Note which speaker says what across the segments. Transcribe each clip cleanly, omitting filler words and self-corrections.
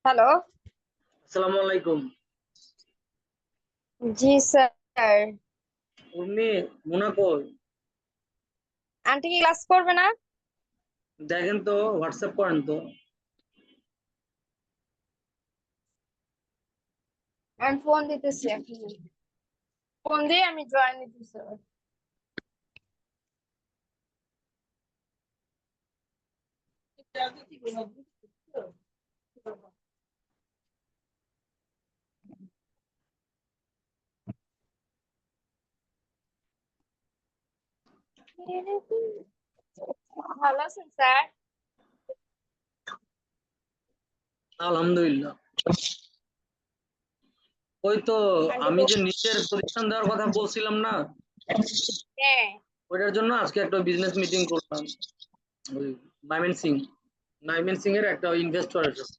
Speaker 1: Hello.
Speaker 2: আসসালামু আলাইকুম।
Speaker 1: জি sir.
Speaker 2: Urmi, মুনা কই?
Speaker 1: আন্টি কি ক্লাস করবে না?
Speaker 2: দেখেন তো, হোয়াটসঅ্যাপ করেন তো।
Speaker 1: আমি ফোন দিতেছি এখন। ফোন দিয়ে আমি জয়েন দিতেছি। ভালো আছেন স্যার?
Speaker 2: আলহামদুলিল্লাহ। ওই তো,
Speaker 1: আন্টি
Speaker 2: আমি যে নিজের প্রতিষ্ঠান দেওয়ার কথা বলছিলাম না,
Speaker 1: হ্যাঁ।
Speaker 2: ওইটার জন্য আজকে একটা বিজনেস মিটিং করলাম। ওই নাইমেন সিং নাইমেন সিং এর একটা ইনভেস্টরের সাথে।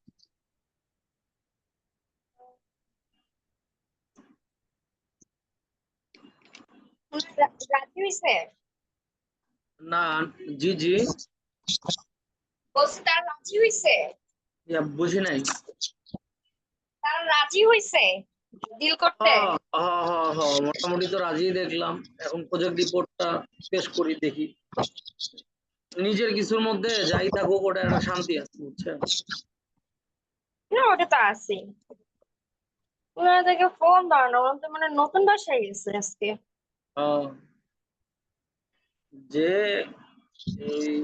Speaker 1: রাজি হয়েছে?
Speaker 2: না, জি জি।
Speaker 1: বলছি তারা রাজি হয়েছে?
Speaker 2: বুঝি নাই।
Speaker 1: তারা রাজি হয়েছে ডিল করতে?
Speaker 2: মোটামুটি তো রাজি দেখলাম। এখন প্রজেক্ট রিপোর্টটা পেশ করি, দেখি। নিজের কিছুর মধ্যে যাই থাকুক, ওটা একটা শান্তি আছে, বুঝছেন?
Speaker 1: না, ওটা তো আছে। ওনাদেরকে ফোন দাও না, ওরা তো মানে নতুন বাসায় গেছে আজকে।
Speaker 2: আহ, যে এই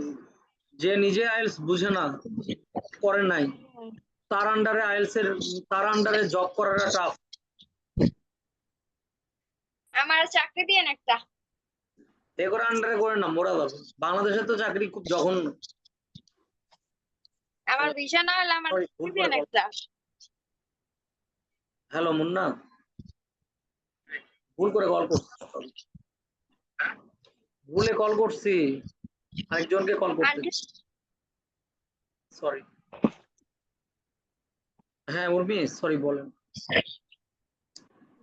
Speaker 2: যে নিজে আইএলস বুঝে না, করে নাই, তার আন্ডারে তার আন্ডারে জব করাটা টাফ।
Speaker 1: আমার চাকরি দিয়েন একটা।
Speaker 2: এ করে আন্ডারে করে না, মোরা যাবে। বাংলাদেশে তো চাকরি খুব জঘন্য।
Speaker 1: আমার ভিসা না হলে আমার
Speaker 2: সরি, ভুল
Speaker 1: চাকরি
Speaker 2: করে
Speaker 1: দিয়েন
Speaker 2: কল।
Speaker 1: একটা।
Speaker 2: হ্যালো মুন্না, ভুল করে কল করছি। ভুলে কল করছি, আরেকজনকে কল করতে।
Speaker 1: Aunty
Speaker 2: sorry. হ্যাঁ উর্মি, সরি, বলেন।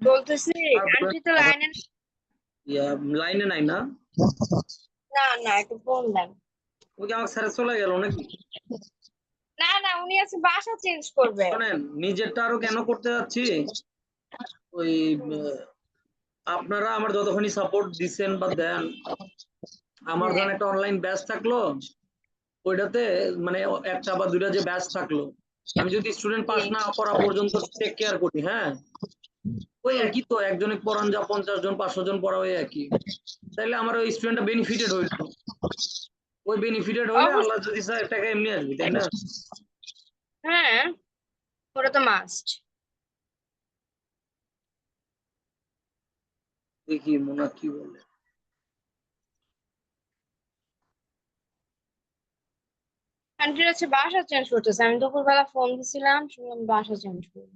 Speaker 1: বলতেছি,
Speaker 2: আর বলেন,
Speaker 1: আন্টি তো লাইনে।
Speaker 2: লাইনে নাই না?
Speaker 1: না না, একটু ফোন দেন।
Speaker 2: ওই কি আমার ছেড়ে চলে গেল নাকি?
Speaker 1: না না, উনি আছে বাসা চেঞ্জ করবে।
Speaker 2: শোনেন, নিজেরটা আরো কেন করতে যাচ্ছি, ওই
Speaker 1: হুম,
Speaker 2: আপনারা আমার যতখানি সাপোর্ট দিচ্ছেন বা দেন, আমার
Speaker 1: হ্যাঁ
Speaker 2: ধরেন একটা অনলাইন ব্যাচ থাকলো, ওইটাতে মানে একটা বা দুইটা যে ব্যাচ থাকলো, আমি যদি স্টুডেন্ট পাস
Speaker 1: জি,
Speaker 2: না করা পর্যন্ত টেক কেয়ার করি, হ্যাঁ, ওই
Speaker 1: হুম।
Speaker 2: একই তো, একজনে পড়ান যা 50 জন 500 জন পড়া, ওই একই। তাইলে আমার ওই স্টুডেন্টটা বেনিফিটেড হইলো। ওই বেনিফিটেড হইলে আল্লাহ
Speaker 1: অবশ্যই।
Speaker 2: যদি চায় টাকা এমনি আসবে, তাই না?
Speaker 1: হ্যাঁ, ওটা তো মাস্ট।
Speaker 2: দেখি মোনা কি বলে।
Speaker 1: আন্টির হচ্ছে বাসা চেঞ্জ করতেছে, আমি দুপুরবেলা ফোন দিছিলাম, শুনলাম বাসা চেঞ্জ করবে।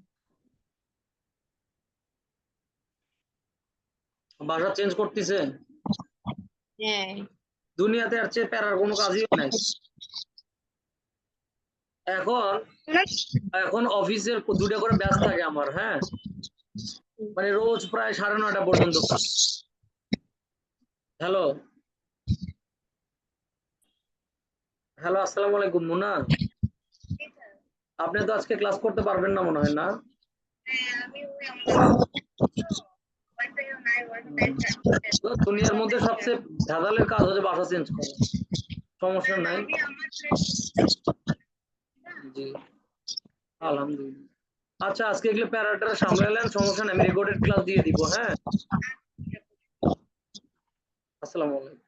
Speaker 2: বাসা চেঞ্জ করতেছে?
Speaker 1: হ্যাঁ।
Speaker 2: দুনিয়াতে আর চেয়ে প্যারার কোনো কাজই নাই। এখন
Speaker 1: না,
Speaker 2: এখন অফিসের দুটা করে ব্যাচ থাকে আমার, হ্যাঁ, মানে রোজ প্রায় 9:30 পর্যন্ত কাজ। হ্যালো, হ্যালো, আসসালামু আলাইকুম মুন্না। আপনি তো আজকে ক্লাস করতে পারবেন না মনে হয়, না? তো দুনিয়ার মধ্যে সবচেয়ে ভেজালের কাজ হচ্ছে বাসা চেঞ্জ করা। সমস্যা নাই, জি, আলহামদুলিল্লাহ। আচ্ছা, আজকে এগুলো প্যারাটা সামলালেন, সমস্যা নাই, আমি রেকর্ডেড ক্লাস দিয়ে দিব, হ্যাঁ। আসসালামু আলাইকুম।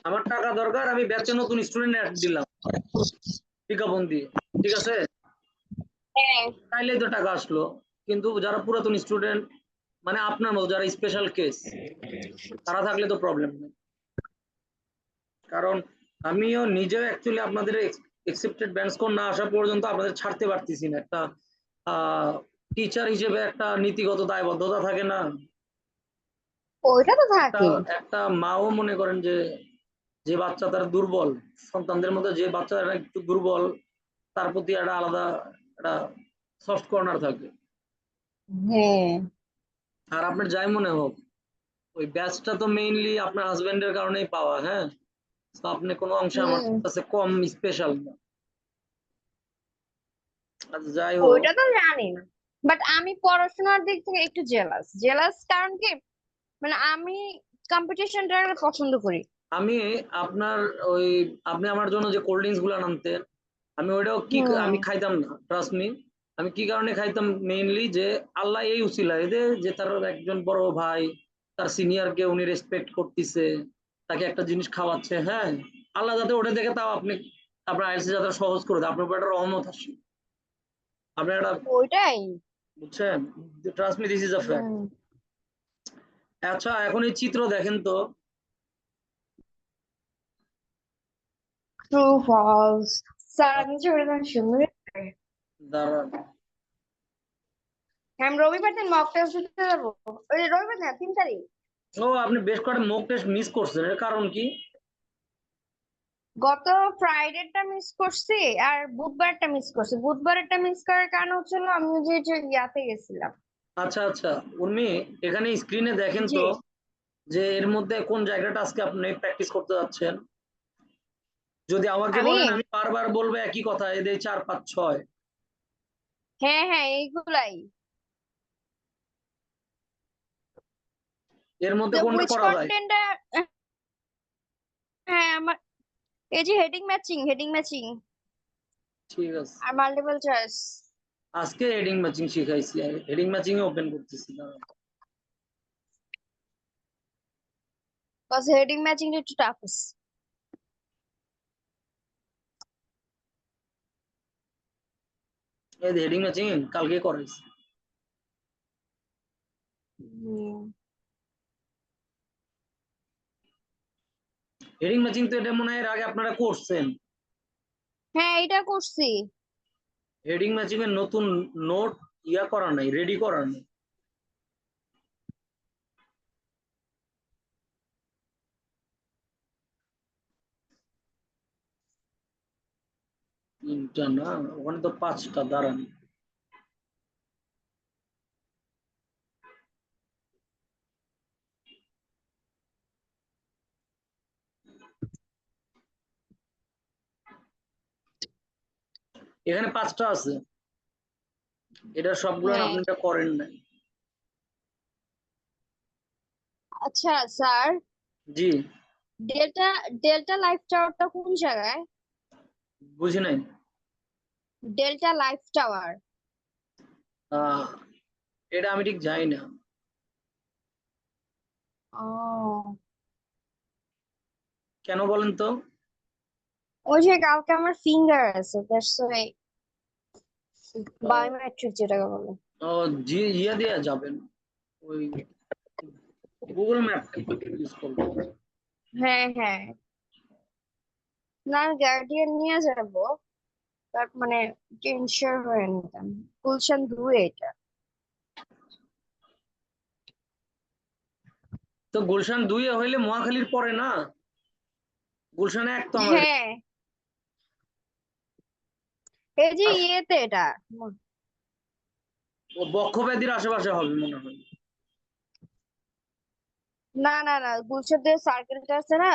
Speaker 2: আমার টাকা দরকার, আমি ব্যাচে নতুন স্টুডেন্ট অ্যাড দিলাম বিজ্ঞাপন দিয়ে, ঠিক আছে?
Speaker 1: হ্যাঁ,
Speaker 2: তাইলেই তো টাকা আসলো। কিন্তু যারা পুরাতন স্টুডেন্ট, মানে আপনার মতো যারা স্পেশাল কেস, তারা থাকলে তো প্রবলেম নেই। কারণ আমিও নিজেও অ্যাকচুয়ালি আপনাদের এক্সেপ্টেড ব্যান্ড স্কোর না আসা পর্যন্ত আপনাদের ছাড়তে পারতেছি না। একটা টিচার হিসেবে একটা নীতিগত দায়বদ্ধতা থাকে না?
Speaker 1: ওইটা তো
Speaker 2: একটা
Speaker 1: থাকে।
Speaker 2: একটা মাও মনে করেন যে, যে বাচ্চা তার দুর্বল, সন্তানদের মধ্যে যে বাচ্চারা একটু দুর্বল, তার প্রতি একটা আলাদা একটা সফট কর্নার থাকে।
Speaker 1: হ্যাঁ।
Speaker 2: আর আপনার যাই মনে হোক, ওই ব্যাচটা তো মেইনলি আপনার হাজবেন্ডের কারণেই পাওয়া, হ্যাঁ। তো আপনি কোনো অংশে আমার কাছে কম স্পেশাল না। আচ্ছা, যাই হোক,
Speaker 1: ওইটা তো জানি না, বাট আমি পড়াশোনার দিক থেকে একটু জেলাস জেলাস, কারণ কি মানে আমি কম্পিটিশনটা পছন্দ করি।
Speaker 2: আমি আপনার ওই আপনি আমার জন্য যে কোল্ড ড্রিঙ্কস গুলো আনতেন, আমি ওইটাও কি
Speaker 1: হুম।
Speaker 2: আমি খাইতাম না, ট্রাস্ট মি। আমি কি কারণে খাইতাম মেইনলি, যে আল্লাহ এই উসিলায় যে তার একজন বড় ভাই তার সিনিয়রকে উনি রেসপেক্ট করতেছে, তাকে একটা জিনিস খাওয়াচ্ছে, হ্যাঁ, আল্লাহ যাতে ওটা দেখে তাও আপনি আপনার আইএলসি যাতে সহজ করে দেয়, আপনার উপর একটা রহমত আসে, আপনি একটা,
Speaker 1: ওইটাই।
Speaker 2: বুঝছেন, trust me, this is a fact.
Speaker 1: Hmm.
Speaker 2: আচ্ছা, এখন এই চিত্র দেখেন তো,
Speaker 1: ট্রু ফলস। স্যার আপনি যে ওটা সুন্দর।
Speaker 2: দাঁড়ান,
Speaker 1: আমি রবিবার দিন মক টেস্ট দিতে যাবো। ওই রবিবার না, 3 তারিখ।
Speaker 2: ও আপনি বেশ কয়েকটা মক টেস্ট মিস করছেন, এর কারণ কি?
Speaker 1: গত ফ্রাইডেটা মিস করছি, আর বুধবারটা মিস করছি। বুধবারটা মিস করার কারণ হচ্ছিল আমি যে ইয়াতে গেছিলাম।
Speaker 2: আচ্ছা আচ্ছা, উর্মি, এখানে স্ক্রিনে দেখেন
Speaker 1: জি।
Speaker 2: তো যে এর মধ্যে কোন জায়গাটা আজকে আপনি প্র্যাকটিস করতে যাচ্ছেন। যদি আমাকে
Speaker 1: আমি
Speaker 2: বলেন আমি বারবার বলবো একই কথা, এদের 4 5 6।
Speaker 1: হ্যাঁ হ্যাঁ এইগুলাই।
Speaker 2: এর মধ্যে
Speaker 1: তো
Speaker 2: কোনটা
Speaker 1: উইচ
Speaker 2: করা যায়?
Speaker 1: কন্টেন্টটা? হ্যাঁ আমার এই যে হেডিং ম্যাচিং
Speaker 2: ঠিক আছে,
Speaker 1: আর মাল্টিপল চয়েস।
Speaker 2: আজকে হেডিং ম্যাচিং শিখাইছি, হেডিং ম্যাচিং এ ওপেন করতেছি, দাঁড়ান।
Speaker 1: কজ হেডিং ম্যাচিং একটু টাফ আছে।
Speaker 2: এই হেডিং ম্যাচিং কালকে করাইছি।
Speaker 1: হুম।
Speaker 2: হেডিং ম্যাচিং তো এটা মনে হয় এর আগে আপনারা করছেন।
Speaker 1: হ্যাঁ এটা করছি।
Speaker 2: হেডিং ম্যাচিং এর নতুন নোট করা নাই, রেডি করা নাই। তিনটা না, ওখানে তো 5টা, দাঁড়ান। এখানে 5টা আছে, এটা সবগুলো
Speaker 1: হ্যাঁ।
Speaker 2: আপনি এটা করেন নাই।
Speaker 1: আচ্ছা স্যার,
Speaker 2: জি,
Speaker 1: ডেল্টা ডেল্টা লাইফ টাওয়ারটা কোন জায়গায়?
Speaker 2: বুঝি নাই।
Speaker 1: Delta life tower.
Speaker 2: আহ এটা আমি ঠিক জানি না,
Speaker 1: ও,
Speaker 2: কেন বলেন তো?
Speaker 1: ওই যে কালকে আমার ফিঙ্গার আছে, দ্যাটস ওয়াই।
Speaker 2: ও,
Speaker 1: বায়োমেট্রিক যেটাকে বলে।
Speaker 2: ও, জি, দিয়ে যাবেন, ওই গুগল ম্যাপ ইউজ করবেন।
Speaker 1: হ্যাঁ হ্যাঁ। না গার্ডিয়ান নিয়ে যাব, বাট মানে টেনশন হয়ে নিতাম। গুলশান 2 এটা।
Speaker 2: তো গুলশান 2 এ হইলে মহাখালীর পরে না, গুলশান 1 তো আমাদের।
Speaker 1: হ্যাঁ এই যে ইয়েতে এটা।
Speaker 2: ও বক্ষব্যাধির আশেপাশে হবে মনে হয়।
Speaker 1: না না না, গুলশান দিয়ে সার্কেলটা আছে না,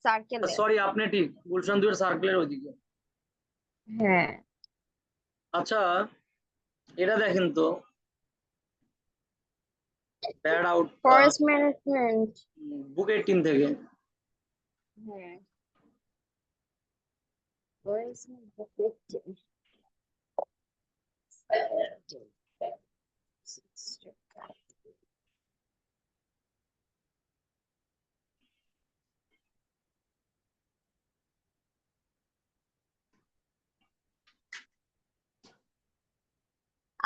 Speaker 1: সার্কেলে।
Speaker 2: সরি, আপনি ঠিক, গুলশান 2 এর সার্কেলের ওইদিকে।
Speaker 1: হ্যাঁ।
Speaker 2: আচ্ছা, এটা দেখেন তো, ব্যাড আউট,
Speaker 1: ফরেস্ট ম্যানেজমেন্ট।
Speaker 2: বুক 18 থেকে।
Speaker 1: হ্যাঁ ফরেস্ট ম্যানেজমেন্ট।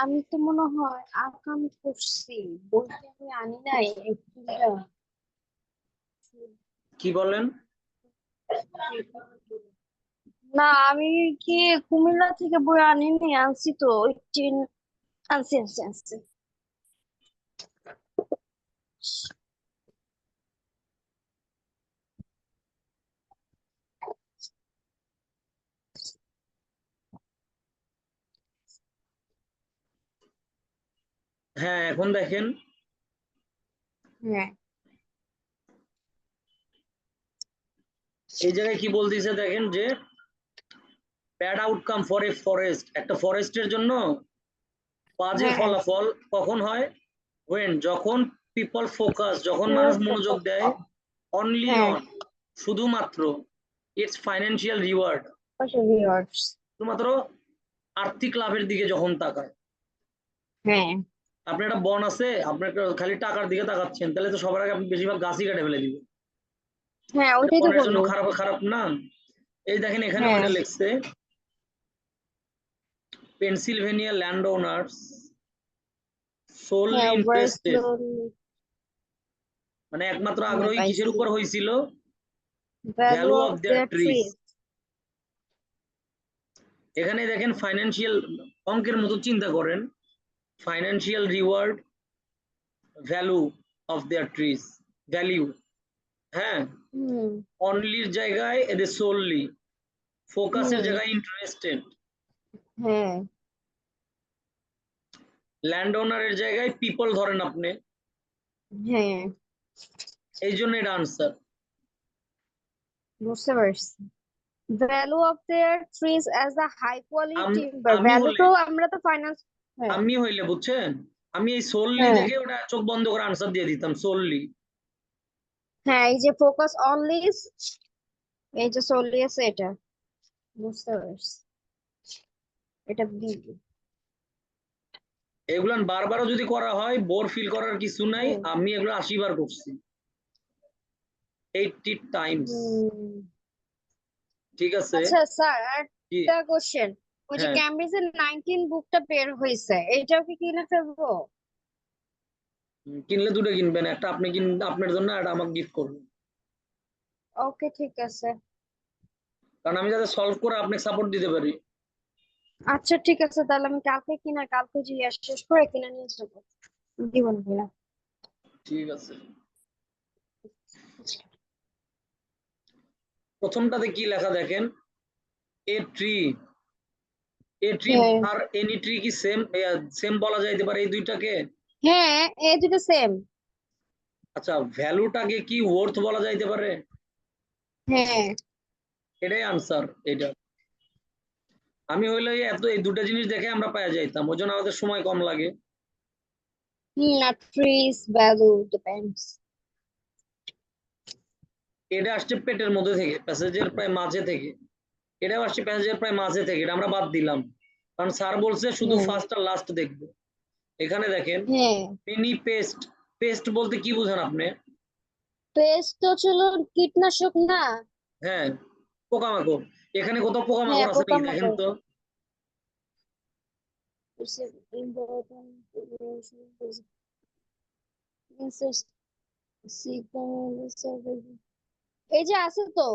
Speaker 1: আমি তো মনে হয় আকাম করছি, বইটা আমি আনি নাই এপ্রিলটা।
Speaker 2: কি বলেন?
Speaker 1: না আমি কি কুমিল্লা থেকে বই আনিনি, আনছি তো 18। আনছি।
Speaker 2: হ্যাঁ, এখন দেখেন,
Speaker 1: হ্যাঁ
Speaker 2: এই জায়গায় কি বলতেছে দেখেন যে bad outcome for a forest, একটা ফরেস্টের জন্য বাজে
Speaker 1: হ্যাঁ
Speaker 2: ফলাফল কখন হয়? when, যখন পিপল ফোকাস, যখন মানুষ মনোযোগ দেয় অনলি
Speaker 1: হ্যাঁ
Speaker 2: অন, শুধুমাত্র ইটস ফাইন্যান্সিয়াল রিওয়ার্ড,
Speaker 1: ভিউয়ার্স।
Speaker 2: শুধুমাত্র আর্থিক লাভের দিকে যখন তাকায়।
Speaker 1: হ্যাঁ
Speaker 2: আপনার একটা বন আছে, আপনার খালি টাকার দিকে তাকাচ্ছেন, তাহলে তো সবার আগে আপনি বেশিরভাগ গাছই কেটে ফেলে দিবেন।
Speaker 1: হ্যাঁ
Speaker 2: এটা
Speaker 1: ওইটাই তো
Speaker 2: বনের জন্য
Speaker 1: করবো।
Speaker 2: খারাপ খারাপ না? এই দেখেন এখানে
Speaker 1: হ্যাঁ
Speaker 2: ওইটা লিখছে, পেনসিলভেনিয়া ল্যান্ড ওনার্স সোললি
Speaker 1: হ্যাঁ ওয়ার্ক
Speaker 2: ইন্টারেস্টেড, মানে একমাত্র
Speaker 1: হ্যাঁ
Speaker 2: আগ্রহী কিসের
Speaker 1: পাইছি।
Speaker 2: উপর হয়েছিল?
Speaker 1: Value
Speaker 2: value
Speaker 1: of
Speaker 2: of their
Speaker 1: their
Speaker 2: trees.
Speaker 1: Trees.
Speaker 2: এখানে দেখেন ফাইন্যান্সিয়াল, অঙ্কের মতো চিন্তা করেন, financial reward, value of their trees, value, হ্যাঁ,
Speaker 1: হুম
Speaker 2: অনলির জায়গায় এদের সোললি, ফোকাসের
Speaker 1: হুম
Speaker 2: জায়গায় ইন্টারেস্টেড,
Speaker 1: হ্যাঁ
Speaker 2: ল্যান্ড ওনারের জায়গায় পিপল ধরেন আপনি,
Speaker 1: হ্যাঁ
Speaker 2: এই জন্য এটা আনসার।
Speaker 1: বুঝতে পারছি। Value of their trees as a high quality timber,
Speaker 2: আমি
Speaker 1: ভ্যালু
Speaker 2: হলে
Speaker 1: তো আমরা তো ফাইন্যান্স। হ্যাঁ
Speaker 2: আমি হইলে বুঝছেন, আমি এই সোললি
Speaker 1: হ্যাঁ
Speaker 2: দেখে ওটা চোখ বন্ধ করে আনসার দিয়ে দিতাম সোললি।
Speaker 1: হ্যাঁ এই যে ফোকাস অনলি, এই যে চলে আছে এটা, বুঝতে পারছি, এটা দিই।
Speaker 2: এগুলো বারবারও যদি করা হয় বোর ফিল করার কিছু নাই,
Speaker 1: হুম
Speaker 2: আমি এগুলো 80 বার করছি, 80 টাইমস।
Speaker 1: হুম।
Speaker 2: ঠিক আছে।
Speaker 1: আচ্ছা স্যার, আর
Speaker 2: কি?
Speaker 1: একটা কোশ্চেন, ওই যে
Speaker 2: হ্যাঁ,
Speaker 1: ক্যামব্রিজের 19 বুকটা বের হয়েছে, এটাও কি কিনে ফেলবো?
Speaker 2: কিনলে দুটো কিনবেন, একটা আপনি আপনার জন্য, একটা আমাকে গিফট করবেন,
Speaker 1: ওকে ঠিক আছে।
Speaker 2: কারণ আমি যাতে সলভ করে আপনাকে সাপোর্ট দিতে পারি।
Speaker 1: আচ্ছা ঠিক আছে, তাহলে আমি কালকে কিনা, কালকে যে শেষ করে কিনে নিয়ে যাবো, দিব না ভাইয়া।
Speaker 2: ঠিক আছে। প্রথমটাতে কি লেখা দেখেন, এ ট্রি, এ ট্রি
Speaker 1: হ্যাঁ
Speaker 2: আর এনি ট্রি কি সেম, সেম বলা যাইতে পারে এই দুইটাকে?
Speaker 1: হ্যাঁ এই দুটো সেম।
Speaker 2: আচ্ছা, ভ্যালুটাকে কি ওয়ার্থ বলা যাইতে পারে?
Speaker 1: হ্যাঁ
Speaker 2: এটাই আনসার এটা। আমি হইলে এত এই দুটো জিনিস দেখে আমরা পাওয়া যাইতাম, ওই জন্য আমাদের সময় কম লাগে।
Speaker 1: না, ট্রিজ ভ্যালু ডিপেন্ডস।
Speaker 2: এটা আসছে পেটের মধ্যে থেকে, প্যাসেজের প্রায় মাঝে থেকে, এটাও আসছে প্যাসেজের প্রায় মাঝে থেকে, এটা আমরা বাদ দিলাম, কারণ স্যার বলছে শুধু
Speaker 1: হ্যাঁ
Speaker 2: ফার্স্ট আর লাস্ট দেখবো। এখানে দেখেন
Speaker 1: হ্যাঁ
Speaker 2: মিনি পেস্ট, পেস্ট বলতে কি বুঝেন আপনি?
Speaker 1: পেস্ট তো ছিল কীটনাশক না?
Speaker 2: হ্যাঁ, পোকামাকড়। এখানে কোথাও
Speaker 1: হ্যাঁ
Speaker 2: পোকামাকড় আছে নাকি দেখেন
Speaker 1: পোকামাকড়।
Speaker 2: তো?
Speaker 1: It's an important information is এই যে আছে তো,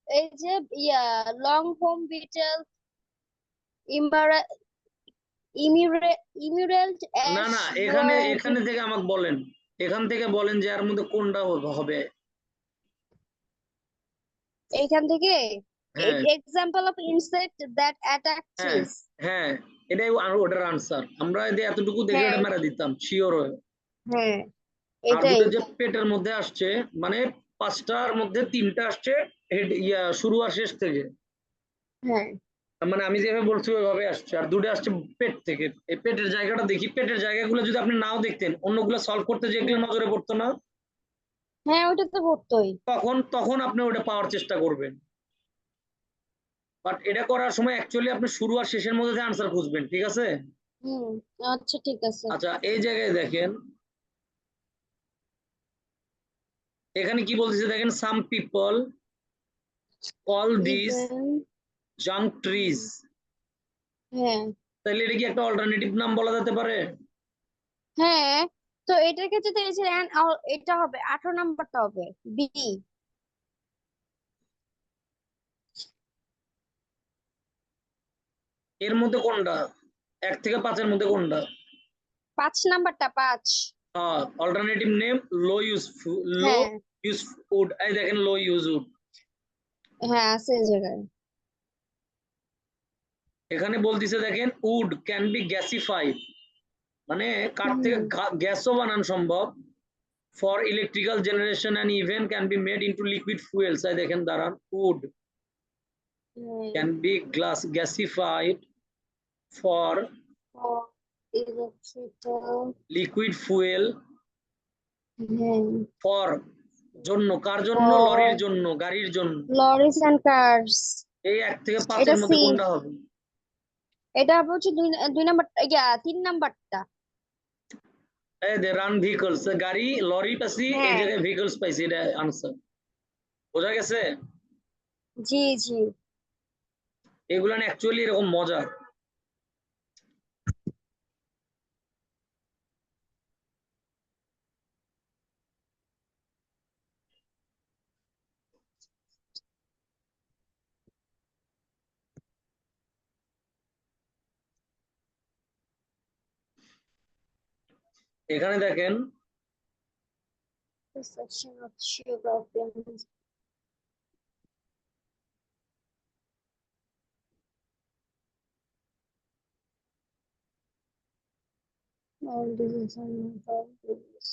Speaker 1: এই যে ইয়া লং হোম বিটেল, ইমারা, ইমিরেল্ট
Speaker 2: না
Speaker 1: অ্যাশ
Speaker 2: না, এখানে
Speaker 1: ব্রড।
Speaker 2: এখানে থেকে আমাকে বলেন, এখান থেকে বলেন যে এর মধ্যে কোনটা হবে।
Speaker 1: এইখান থেকে
Speaker 2: হ্যাঁ
Speaker 1: example of insect that attack
Speaker 2: হ্যাঁ
Speaker 1: ট্রিজ।
Speaker 2: হ্যাঁ, এটাই ওটার আনসার, আমরা যদি এতটুকু দেখে
Speaker 1: হ্যাঁ
Speaker 2: ওটা মেরা দিতাম শিওর হয়ে।
Speaker 1: হ্যাঁ
Speaker 2: আর
Speaker 1: এটাই।
Speaker 2: দুটো যে পেটের মধ্যে আসছে, মানে পাঁচটার মধ্যে তিনটা আসছে হেড শুরু আর শেষ থেকে,
Speaker 1: হ্যাঁ
Speaker 2: মানে আমি যেভাবে বলছি ওইভাবে আসছে, আর দুটো আসছে পেট থেকে। এই পেটের জায়গাটা দেখি, পেটের জায়গাগুলো যদি আপনি নাও দেখতেন, অন্যগুলো সলভ করতে যেগুলো
Speaker 1: হ্যাঁ
Speaker 2: নজরে পড়তো না,
Speaker 1: হ্যাঁ ওইটা তো করতোই।
Speaker 2: তখন তখন আপনি ওটা পাওয়ার চেষ্টা করবেন। বাট এটা করার সময় অ্যাকচুয়ালি আপনি শুরু আর শেষের মধ্যে আনসার খুঁজবেন, ঠিক আছে?
Speaker 1: হুম আচ্ছা ঠিক আছে।
Speaker 2: আচ্ছা, এই জায়গায় দেখেন, এখানে কি বলতেছে দেখেন, some people call this
Speaker 1: even.
Speaker 2: Junk trees,
Speaker 1: হ্যাঁ
Speaker 2: তাহলে এটা কি একটা অল্টারনেটিভ নাম বলা যেতে পারে?
Speaker 1: হ্যাঁ, তো এটার ক্ষেত্রে তো এই যে এটা হবে 18 নাম্বারটা হবে বি।
Speaker 2: এর মধ্যে কোনটা, 1 থেকে 5-এর মধ্যে কোনটা?
Speaker 1: 5 নাম্বারটা 5।
Speaker 2: অল্টারনেটিভ নেম লো ইউজ, লো
Speaker 1: হ্যাঁ
Speaker 2: ইউজ উড, এই দেখেন লো ইউজ উড।
Speaker 1: হ্যাঁ আছে এই জায়গায়।
Speaker 2: এখানে বলতেছে দেখেন উড ক্যান বি গ্যাসিফাইড, মানে কাঠ থেকে
Speaker 1: হুম
Speaker 2: গ্যাসও বানানো সম্ভব, for electrical generation and even can be made into liquid fuels I দেখেন দাঁড়ান wood can be gasified for
Speaker 1: for electrical
Speaker 2: liquid fuel for জন্য কার জন্য
Speaker 1: for
Speaker 2: লরির জন্য গাড়ির জন্য
Speaker 1: lorries and cars.
Speaker 2: এই 1 থেকে 5
Speaker 1: এটা
Speaker 2: এর মধ্যে
Speaker 1: সি,
Speaker 2: কোনটা হবে
Speaker 1: এটা হচ্ছে দুই নাম্বারটা, 3 নাম্বারটা।
Speaker 2: এই দে রান ভেহিকলস গাড়ি লরি পাইছি এই
Speaker 1: হ্যাঁ
Speaker 2: জায়গায় ভেহিকলস পাইছি এটা আনসার বোঝা গেছে
Speaker 1: জি জি।
Speaker 2: এগুলা না অ্যাকচুয়ালি এরকম মজা এখানে দেখেন
Speaker 1: The section of geography and all diseases and diseases.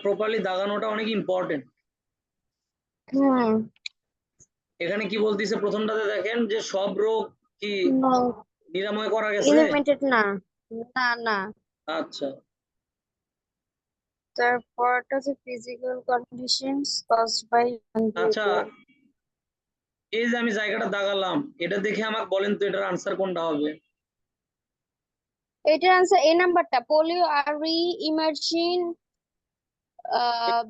Speaker 2: Properly দাগানোটা অনেক ইম্পর্টেন্ট
Speaker 1: হুম
Speaker 2: এখানে কি বলতিছে প্রথমটাতে দেখেন যে সব রোগ কি
Speaker 1: no
Speaker 2: নিরাময় করা গেছে
Speaker 1: eliminated না, না না।
Speaker 2: আচ্ছা
Speaker 1: তারপরটা যে physical conditions caused by
Speaker 2: আচ্ছা
Speaker 1: behavior.
Speaker 2: এই যে আমি জায়গাটা দাগালাম এটা দেখে আমাকে বলেন তো এটার আনসার কোনটা হবে
Speaker 1: এটার আনসার এ নাম্বারটা, পোলিও আর রি-ইমার্জিং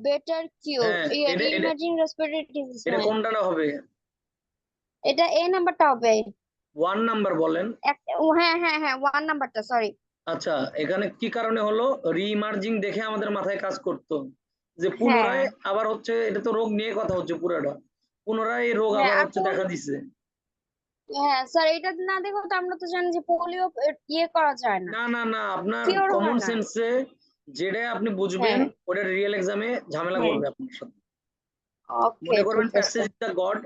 Speaker 1: বেটার কিউর,
Speaker 2: হ্যাঁ এটা এটা
Speaker 1: রি-ইমার্জিং রেসপিরেটরি ডিজিজ।
Speaker 2: এটা কোনটা হবে
Speaker 1: এটা এ নাম্বারটা হবে।
Speaker 2: 1 নাম্বার বলেন
Speaker 1: হ্যাঁ হ্যাঁ হ্যাঁ 1 নাম্বারটা, সরি।
Speaker 2: আচ্ছা এখানে কি কারণে হলো রিইমার্জিং দেখে আমাদের মাথায় কাজ করতো যে
Speaker 1: হ্যাঁ
Speaker 2: পুনরায় আবার হচ্ছে এটা তো রোগ নিয়ে কথা হচ্ছে পুরোটা পুনরায় এই রোগ
Speaker 1: হ্যাঁ
Speaker 2: আবার
Speaker 1: আর
Speaker 2: হচ্ছে দেখা দিছে
Speaker 1: হ্যাঁ স্যার, এটা না দেখো তো আমরা তো জানি যে পোলিও ইয়ে করা যায় না,
Speaker 2: না না না আপনার
Speaker 1: কিওর হয়
Speaker 2: কমন
Speaker 1: না।
Speaker 2: সেন্সে যেটা আপনি বুঝবেন
Speaker 1: হ্যাঁ
Speaker 2: ওটা রিয়েল এক্সামে ঝামেলা
Speaker 1: হ্যাঁ
Speaker 2: করবে আপনার সাথে
Speaker 1: ওকে
Speaker 2: মনে করবেন
Speaker 1: ঠিক আছে।
Speaker 2: Passage is the god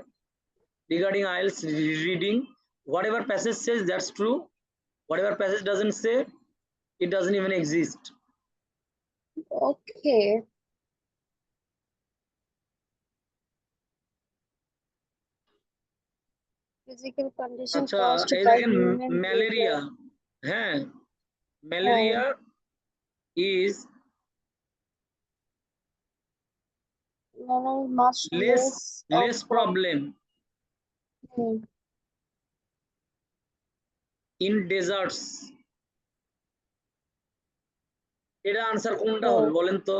Speaker 2: regarding IELTS reading whatever passage says that's true whatever passage doesn't say it doesn't even exist
Speaker 1: okay physical condition
Speaker 2: আচ্ছা
Speaker 1: caused
Speaker 2: এই
Speaker 1: by
Speaker 2: দেখেন
Speaker 1: human
Speaker 2: ম্যালেরিয়া
Speaker 1: behavior.
Speaker 2: হ্যাঁ
Speaker 1: হ্যাঁ
Speaker 2: ম্যালেরিয়া is
Speaker 1: মানে much
Speaker 2: less
Speaker 1: less of
Speaker 2: less problem in deserts এটা answer কোনটা হবে বলেন তো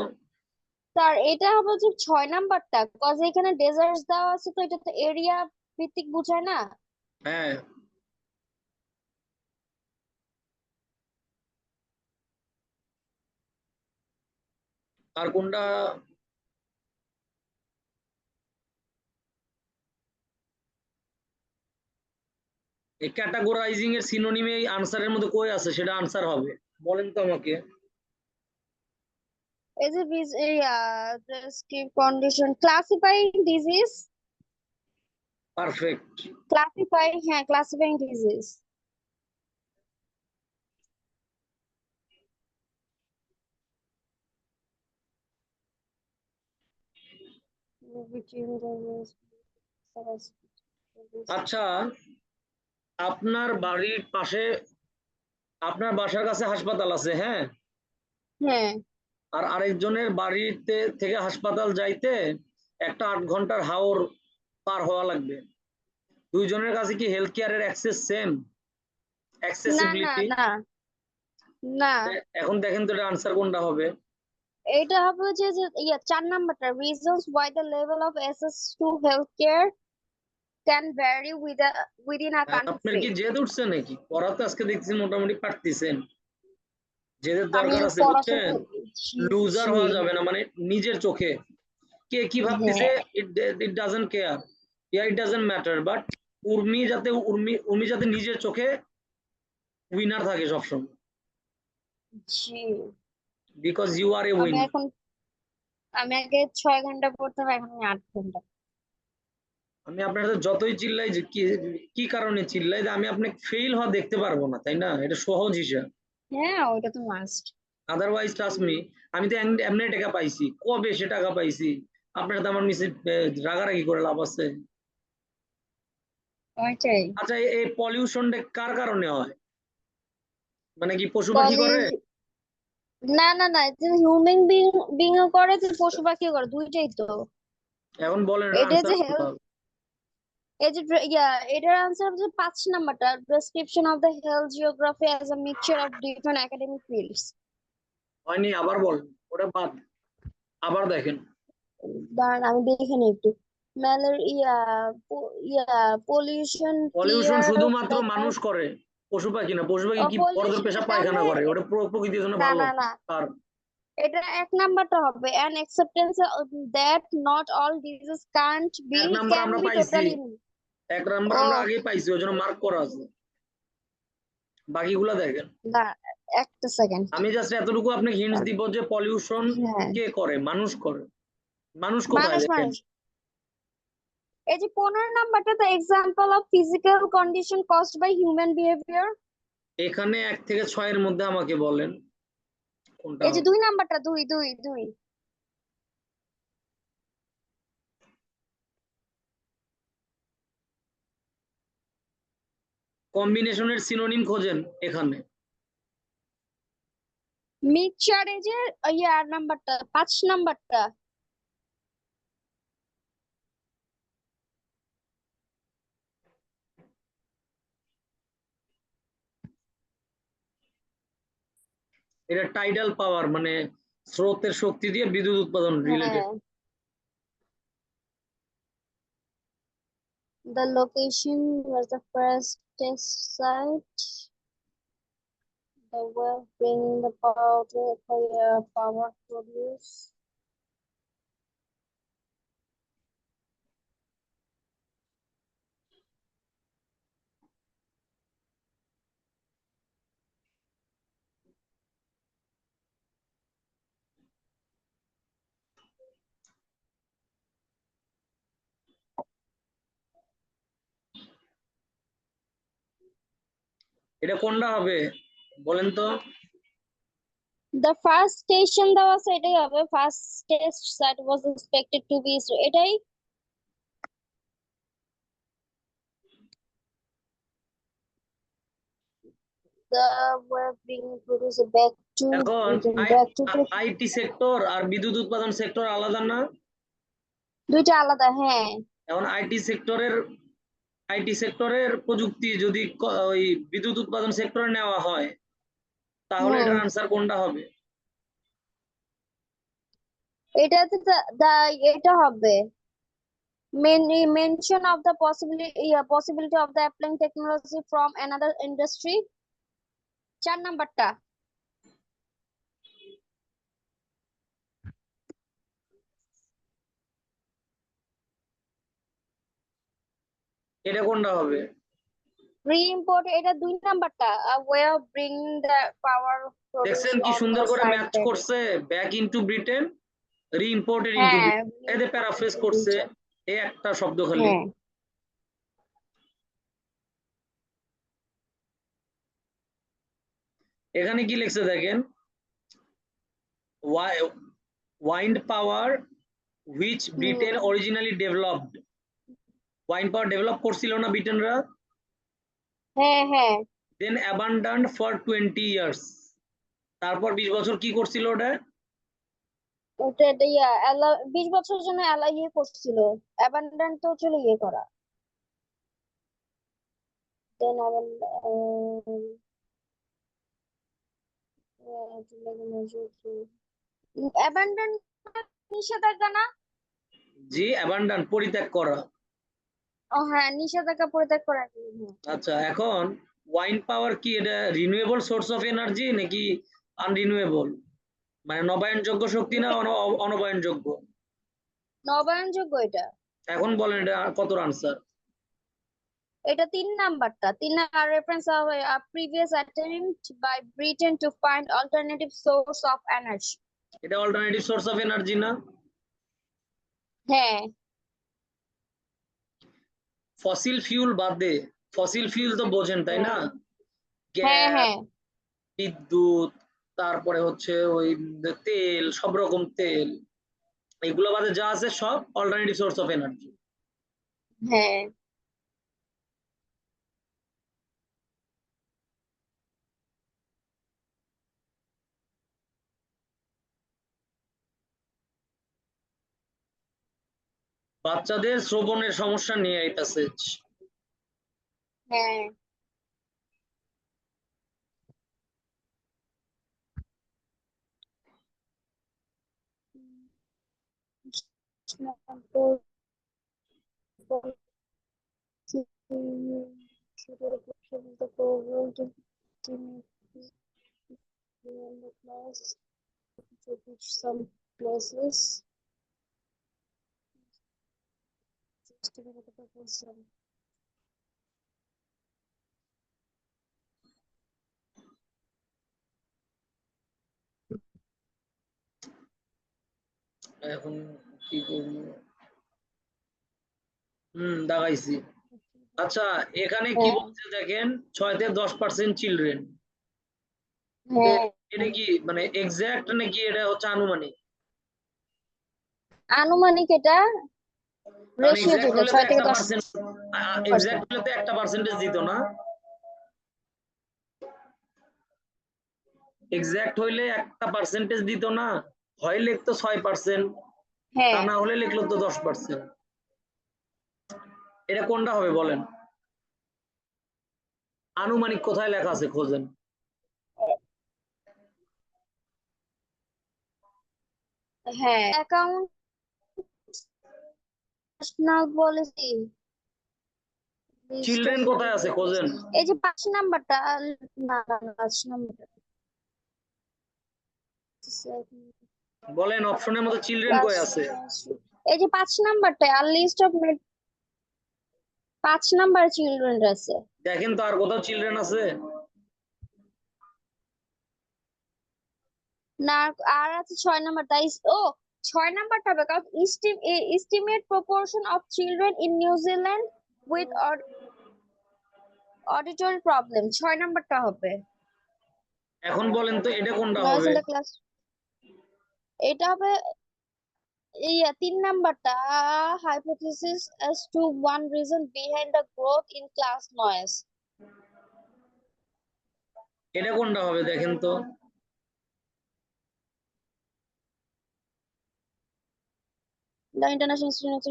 Speaker 1: স্যার এটা হবে যে 6 নাম্বারটা, কজ এখানে ডেজার্টস দেওয়া আছে, তো এটা তো এরিয়া ভিত্তিক বোঝায় না।
Speaker 2: হ্যাঁ আর কোনটা এই ক্যাটাগরাইজিং এর সিনোনিমে এই আনসারের মধ্যে কই আছে সেটা আনসার হবে বলেন তো আমাকে
Speaker 1: এই যে descriptive condition, classifying disease,
Speaker 2: perfect
Speaker 1: classifying disease. Between
Speaker 2: আচ্ছা আপনার বাড়ির পাশে আপনার বাসার কাছে হাসপাতাল আছে হ্যাঁ
Speaker 1: হ্যাঁ
Speaker 2: আর আরেকজনের বাড়িতে থেকে হাসপাতাল যাইতে একটা 8 ঘন্টার হাওর পার হওয়া লাগবে দুইজনের কাছে কি হেলথ কেয়ারের অ্যাক্সেস সেম
Speaker 1: না না
Speaker 2: অ্যাক্সেসিবিলিটি
Speaker 1: না না,
Speaker 2: এখন দেখেন তো এটা আনসার কোনটা হবে
Speaker 1: এটা হবে যে যে 4 নাম্বারটা reasons why the level of access to healthcare can vary within a
Speaker 2: আপনার
Speaker 1: country.
Speaker 2: কি জেদ উঠছে নাকি? পড়া তো আজকে দেখছি মোটামুটি পারতেছেন। জেদের
Speaker 1: আমি
Speaker 2: দরকার আছে, বুঝছেন?
Speaker 1: পড়াশোনা জি
Speaker 2: লুজার
Speaker 1: জি
Speaker 2: হওয়া যাবে না, মানে নিজের চোখে কে কি ভাবতেছে
Speaker 1: হ্যাঁ
Speaker 2: it doesn't care, it doesn't matter, but Urmi যাতে নিজের চোখে উইনার থাকে সবসময়,
Speaker 1: জি
Speaker 2: বিকজ ইউ আর এ
Speaker 1: আমি
Speaker 2: উইনার।
Speaker 1: এখন আমি আগে 6 ঘন্টা পড়তাম, এখন আমি 8 ঘন্টা।
Speaker 2: আমি আপনার সাথে যতই চিল্লাই যে কি কি কারণে চিল্লাই, যে আমি আপনাকে ফেল হওয়া দেখতে পারবো না, তাই না? এটা সহজ হিসাব।
Speaker 1: হ্যাঁ ওইটা তো মাস্ট।
Speaker 2: আদারওয়াইজ ট্রাস্ট মি, আমি তো এমনি টাকা পাইছি, কবে সে টাকা পাইছি? আপনার সাথে আমার মিসে রাগারাগি করে লাভ আছে?
Speaker 1: ওইটাই
Speaker 2: আচ্ছা, এই পলিউশনটা কার কারণে হয়? মানে কি পশু পাখি করে?
Speaker 1: কলেজ। না না না, হিউম্যান বিং করে তো পশু পাখিও করে, দুইটাই তো।
Speaker 2: এখন বলেন
Speaker 1: এটা
Speaker 2: আনসার
Speaker 1: যে
Speaker 2: কোনটা
Speaker 1: হেলথ
Speaker 2: হবে?
Speaker 1: এই যে এটার আনসার হচ্ছে 5 নাম্বারটা, description of the health geography as a mixture of different academic fields.
Speaker 2: হয়নি, আবার বলেন, ওটা বাদ, আবার দেখেন।
Speaker 1: দাঁড়ান আমি দেখে নিই একটু। ম্যালেরিয়া, পলিউশন,
Speaker 2: পলিউশন
Speaker 1: ক্লিয়ার
Speaker 2: শুধুমাত্র
Speaker 1: দ্য
Speaker 2: মানুষ করে, পশু পাখি না। পশু পাখি কি বড়দের
Speaker 1: পলিউশন
Speaker 2: পেশাব
Speaker 1: তাহলে।
Speaker 2: পায়খানা করে? ওটা প্রকৃতির জন্য
Speaker 1: না
Speaker 2: ভালো।
Speaker 1: না না,
Speaker 2: আর
Speaker 1: এটা 1 নাম্বারটা হবে an acceptance that not all diseases
Speaker 2: এক নাম্বার
Speaker 1: can
Speaker 2: আমরা
Speaker 1: be
Speaker 2: পাইছি,
Speaker 1: totally।
Speaker 2: এক নাম্বার আমরা
Speaker 1: ও
Speaker 2: আগে পাইছি, ওই জন্য মার্ক করা আছে। বাকিগুলা দেখেন।
Speaker 1: না, একটা সেকেন্ড।
Speaker 2: আমি জাস্ট এতটুকু আপনাকে হিন্টস দিব যে পলিউশন
Speaker 1: হ্যাঁ
Speaker 2: কে করে? মানুষ করে। মানুষ কোথায়
Speaker 1: মানুষ
Speaker 2: দেখেন?
Speaker 1: মানুষ। এই যে 15 নাম্বারটা, the example of physical condition caused by human behavior।
Speaker 2: এখানে 1 থেকে 6 এর মধ্যে আমাকে বলেন কোনটা
Speaker 1: এই যে
Speaker 2: হবে।
Speaker 1: 2 নাম্বারটা, দুই দুই দুই।
Speaker 2: কম্বিনেশনের সিনোনিম খোঁজেন এখানে।
Speaker 1: মিক্সচার, এই যে 8 নাম্বারটা, 5 নাম্বারটা।
Speaker 2: এটা টাইডাল পাওয়ার, মানে স্রোতের শক্তি দিয়ে বিদ্যুৎ উৎপাদন রিলেটেড।
Speaker 1: হ্যাঁ, the location was the first test site, the well bringing the power to power produce।
Speaker 2: এটা কোনটা হবে বলেন তো?
Speaker 1: The first station দেওয়া আছে, এটাই হবে। First test site was expected to be, এটাই। The were being produced
Speaker 2: এখন
Speaker 1: back to
Speaker 2: আইটি সেক্টর আর বিদ্যুৎ উৎপাদন সেক্টর আলাদা না?
Speaker 1: দুইটা আলাদা, হ্যাঁ।
Speaker 2: এখন আইটি সেক্টরের প্রযুক্তি যদি ওই বিদ্যুৎ উৎপাদন সেক্টরে নেওয়া হয়, তাহলে
Speaker 1: হুম,
Speaker 2: এটার আনসার কোনটা হবে?
Speaker 1: এটাতে এটা হবে mention of the possibility of the applying technology from another industry। 4 নাম্বারটা।
Speaker 2: এটা কোনটা হবে?
Speaker 1: Re-import, এটা 2 নাম্বারটা, a way of bringing the power
Speaker 2: দেখছেন
Speaker 1: produced
Speaker 2: কি
Speaker 1: on
Speaker 2: সুন্দর
Speaker 1: the
Speaker 2: করে
Speaker 1: site
Speaker 2: ম্যাচ
Speaker 1: that।
Speaker 2: করছে? ব্যাক ইনটু ব্রিটেন, রি-ইম্পোর্টেড ইনটু
Speaker 1: হ্যাঁ
Speaker 2: ব্রিটেন, এদের প্যারাফ্রেজ করছে এই একটা শব্দ খালি।
Speaker 1: হ্যাঁ
Speaker 2: এখানে কি লিখছে দেখেন, wind power which Britain
Speaker 1: hmm,
Speaker 2: originally developed. Wind power develop করছিল না ব্রিটেনরা?
Speaker 1: হ্যাঁ হ্যাঁ।
Speaker 2: দেন অ্যাবান্ডন্ড ফর 20 ইয়ার্স। তারপর 20 বছর কি করছিল ওটা?
Speaker 1: ওটা এটা 20 বছরের জন্য করছিল। অ্যাবান্ডান্ট তো চলে করা। দেন আবার অ্যাবান্ডন নিষেধাজ্ঞা না?
Speaker 2: জি, অ্যাবান্ডন পরিত্যাগ করা।
Speaker 1: ও হ্যাঁ, নিষেধাজ্ঞা পরিত্যাগ করা। হ্যাঁ।
Speaker 2: আচ্ছা, এখন ওয়াইন্ড পাওয়ার কি এটা রিনিউয়েবল সোর্স অফ এনার্জি নাকি আনরিনিউয়েবল? মানে নবায়নযোগ্য শক্তি না অনবায়নযোগ্য?
Speaker 1: নবায়নযোগ্য এটা।
Speaker 2: এখন বলেন এটা কত আনসার?
Speaker 1: এটা 3 নাম্বারটা। 3 number reference previous attempt by Britain to find alternative source of energy.
Speaker 2: এটা অল্টারনেটিভ সোর্স অফ এনার্জি না?
Speaker 1: হ্যাঁ
Speaker 2: ফসিল ফিউল বাদে, ফসিল ফিউল তো বোঝেন তাই না?
Speaker 1: হ্যাঁ
Speaker 2: গ্যাস,
Speaker 1: হ্যাঁ
Speaker 2: বিদ্যুৎ, তারপরে হচ্ছে ওই তেল, সব রকম তেল, এগুলো বাদে যা আছে সব অল্টারনেটিভ সোর্স অফ এনার্জি।
Speaker 1: হ্যাঁ
Speaker 2: বাচ্চাদের শ্রবণের সমস্যা নিয়ে আইতাছে।
Speaker 1: হ্যাঁ some places.
Speaker 2: এখন কি করবো? দাগাইছি। আচ্ছা, এখানে কি
Speaker 1: হ্যাঁ
Speaker 2: বলছে দেখেন, 6 থেকে 10% চিলড্রেন।
Speaker 1: হ্যাঁ
Speaker 2: এটা কি মানে এক্সাক্ট নাকি এটা হচ্ছে আনুমানিক?
Speaker 1: আনুমানিক এটা
Speaker 2: কারণ
Speaker 1: রেশিও
Speaker 2: এক্সাক্ট
Speaker 1: যেটা
Speaker 2: হলে তো
Speaker 1: 6 থেকে
Speaker 2: একটা
Speaker 1: 10
Speaker 2: পার্সেন্ট, এক্সাক্ট
Speaker 1: পার্সেন্ট
Speaker 2: হলে তো একটা পার্সেন্টেজ দিত না? এক্সাক্ট হইলে একটা পার্সেন্টেজ দিত না? হয় লিখতো 6%, তা
Speaker 1: হ্যাঁ
Speaker 2: না হলে লিখলো তো 10%। এটা কোনটা হবে বলেন? আনুমানিক কোথায় লেখা আছে খোঁজেন।
Speaker 1: হ্যাঁ account national policy list
Speaker 2: children
Speaker 1: of
Speaker 2: কোথায় আছে খোঁজেন।
Speaker 1: এই যে 5 নাম্বারটা না না 5 নাম্বারটা
Speaker 2: বলেন অপশনের মধ্যে চিলড্রেন কই আছে?
Speaker 1: এই যে 5 নাম্বারটা আর লিস্ট অফ 5 নাম্বার চিলড্রেন আছে।
Speaker 2: দেখেন তো আর কোথাও চিলড্রেন আছে?
Speaker 1: না আর আছে 6 নাম্বার তাই ও 6 নাম্বারটা হবে কারণ estimate proportion of children in New Zealand with auditory problem 6 নাম্বারটা হবে।
Speaker 2: এখন বলেন তো এটা কোনটা
Speaker 1: noise
Speaker 2: হবে?
Speaker 1: in the class এটা হবে 3 নাম্বারটা hypothesis as to one reason behind the growth in class noise।
Speaker 2: এটা কোনটা হবে দেখেন তো?
Speaker 1: The international students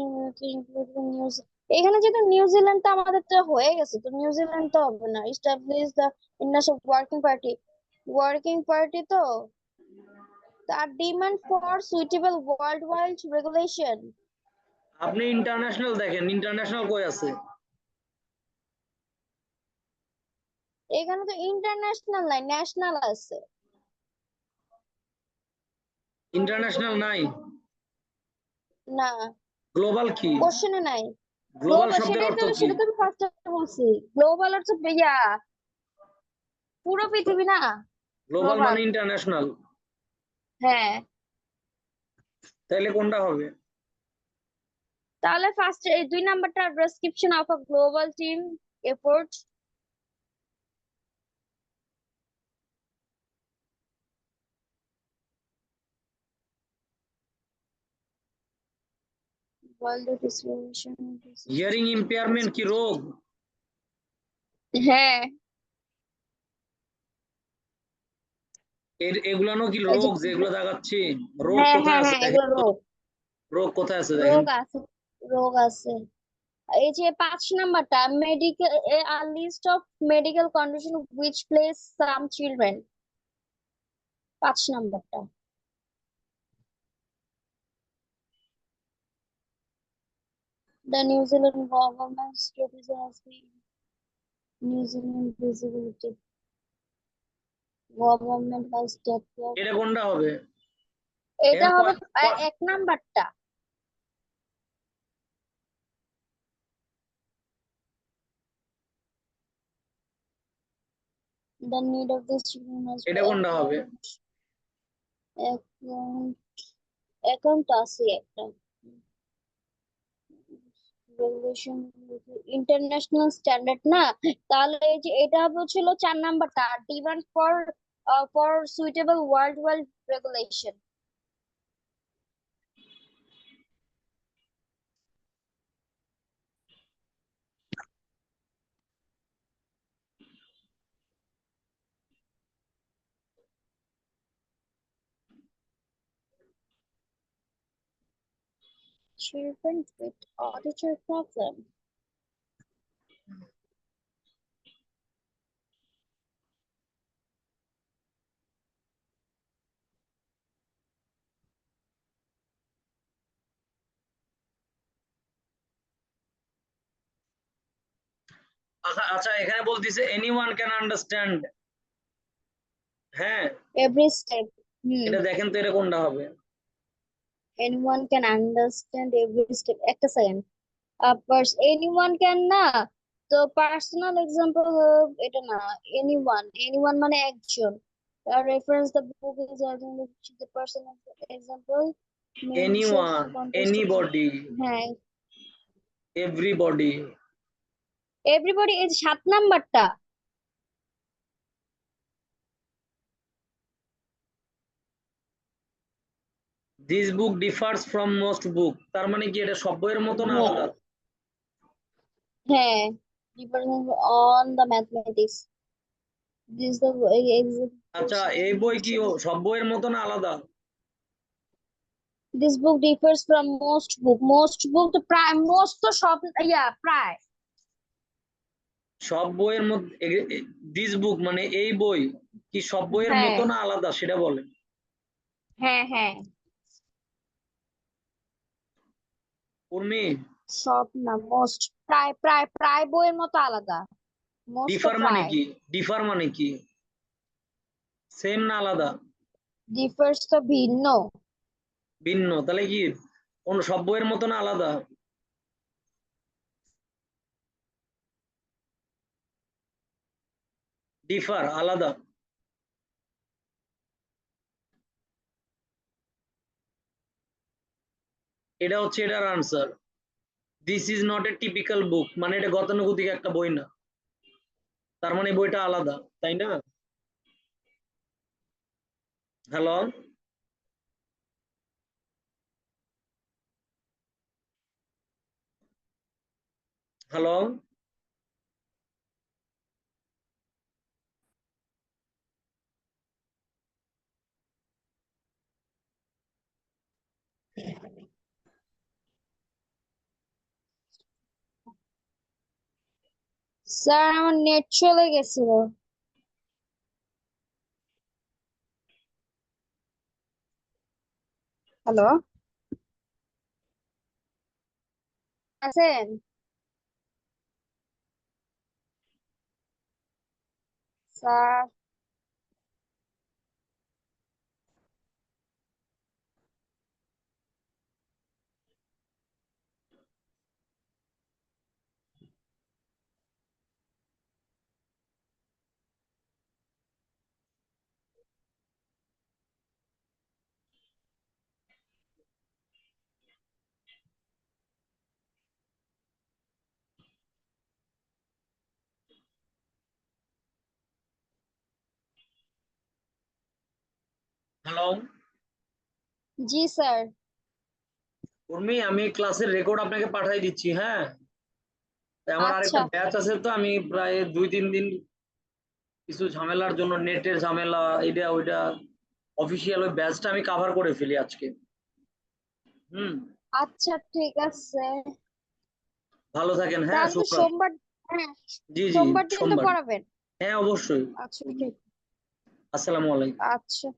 Speaker 1: include the news এখানে যেহেতু নিউজিল্যান্ড তো আমাদের তো হয়ে গেছে তো নিউজিল্যান্ড তো হবে না establish the international working party তো তার demand for suitable worldwide regulation।
Speaker 2: আপনি ইন্টারন্যাশনাল দেখেন, ইন্টারন্যাশনাল কই আছে?
Speaker 1: এখানে তো ইন্টারন্যাশনাল নাই ন্যাশনাল আছে।
Speaker 2: ইন্টারন্যাশনাল নাই?
Speaker 1: না
Speaker 2: গ্লোবাল কি?
Speaker 1: কোশ্চেনে নাই
Speaker 2: গ্লোবাল
Speaker 1: গ্লোবাল
Speaker 2: শব্দের অর্থ কি?
Speaker 1: সেটা তো আমি ফার্স্ট বলছি গ্লোবাল অর্থ পুরো পৃথিবী না
Speaker 2: গ্লোবাল
Speaker 1: গ্লোবাল।
Speaker 2: মানে ইন্টারন্যাশনাল।
Speaker 1: হ্যাঁ
Speaker 2: তাহলে কোনটা হবে?
Speaker 1: তাহলে ফার্স্ট এই 2 নাম্বারটা description of a global team effort. World distribution.
Speaker 2: Hearing impairment কি রোগ?
Speaker 1: হ্যাঁ
Speaker 2: এগুলানো কি
Speaker 1: এই যে
Speaker 2: রোগ যেগুলো দেখাচ্ছি? রোগ
Speaker 1: হ্যাঁ
Speaker 2: কোথায়
Speaker 1: হ্যাঁ
Speaker 2: আছে
Speaker 1: হ্যাঁ
Speaker 2: দেখেন
Speaker 1: এগুলো
Speaker 2: তো?
Speaker 1: রোগ
Speaker 2: রোগ কোথায় আছে দেখেন?
Speaker 1: রোগ আছে রোগ আছে। এই যে 5 নাম্বারটা medical a list of medical condition which place some children 5 নাম্বারটা The New Zealand government's representative New Zealand visibility government has declared.
Speaker 2: এটা কোনটা হবে?
Speaker 1: এটা
Speaker 2: এর
Speaker 1: হবে
Speaker 2: ক-
Speaker 1: এক নাম্বারটা। The need of this children has
Speaker 2: এটা কোনটা হবে?
Speaker 1: অ্যাকাউন্ট আছে একটা রেগুলেশন ইন্টারন্যাশনাল স্ট্যান্ডার্ড না, তাহলে এই যে এটা হচ্ছিল 4 নাম্বারটা demand for suitable world wide regulation. Children with auditory problem.
Speaker 2: আচ্ছা এখানে বলতিছে এনিওয়ান ক্যান আন্ডারস্ট্যান্ড। হ্যাঁ,
Speaker 1: Every step.
Speaker 2: এটা দেখেন তো এটা কোনটা হবে?
Speaker 1: Anyone can understand every step. একটা সেকেন্ড। anyone can না, তো পার্সোনাল এক্সাম্পল এটা না। anyone মানে একজন। Reference the book is the person example
Speaker 2: anyone, anybody,
Speaker 1: হ্যাঁ
Speaker 2: এভরিবডি।
Speaker 1: এভরিবডি এই 7 নাম্বারটা।
Speaker 2: This book differs from most book, তার মানে কি এটা সব বইয়ের মতো না আলাদা?
Speaker 1: হ্যাঁ depending on the mathematics this the
Speaker 2: আচ্ছা এই বই কি সব বইয়ের মতো না আলাদা?
Speaker 1: this book differs from most book তো প্রায় most তো সব প্রায়
Speaker 2: সব বইয়ের মধ্যে দিস বুক মানে এই বই কি সব বইয়ের
Speaker 1: হ্যাঁ
Speaker 2: মতো না আলাদা সেটা বলেন।
Speaker 1: হ্যাঁ
Speaker 2: উর্মি,
Speaker 1: সব না মোস্ট প্রায় বইয়ের মতো আলাদা। মোস্ট তো
Speaker 2: ডিফার মানে
Speaker 1: প্রায়।
Speaker 2: কি? ডিফার মানে কি? সেম না আলাদা?
Speaker 1: ডিফার্স তো ভিন্ন।
Speaker 2: ভিন্ন, তাহলে কি কোন সব বইয়ের মতো না আলাদা? ডিফার আলাদা। এটা হচ্ছে এটার answer. This is not a typical book মানে এটা গতানুগতিক একটা বই না, তার মানে বইটা আলাদা, তাই না? হ্যালো, হ্যালো,
Speaker 1: স্যার আমার নেট চলে গেছিল। হ্যালো আছেন? Sir
Speaker 2: hello.
Speaker 1: জি স্যার।
Speaker 2: উর্মি, আমি ক্লাসের রেকর্ড আপনাকে পাঠিয়ে দিচ্ছি, হ্যাঁ? আমার
Speaker 1: আচ্ছা
Speaker 2: আরেকটা ব্যাচ আছে, তো আমি প্রায় 2-3 দিন কিছু ঝামেলার জন্য, নেটের ঝামেলা এটা ওইটা, অফিসিয়াল ওই ব্যাচটা আমি কভার করে ফেলি আজকে। হুম,
Speaker 1: আচ্ছা ঠিক আছে।
Speaker 2: ভালো থাকেন, হ্যাঁ,
Speaker 1: তাহলে তো
Speaker 2: শুভরাত্রি।
Speaker 1: সোমবার, হ্যাঁ
Speaker 2: জি জি,
Speaker 1: সোমবার দিন তো
Speaker 2: সোমবার।
Speaker 1: পড়াবেন।
Speaker 2: হ্যাঁ অবশ্যই।
Speaker 1: আচ্ছা ঠিক
Speaker 2: আসসালামু আলাইকুম।
Speaker 1: আচ্ছা।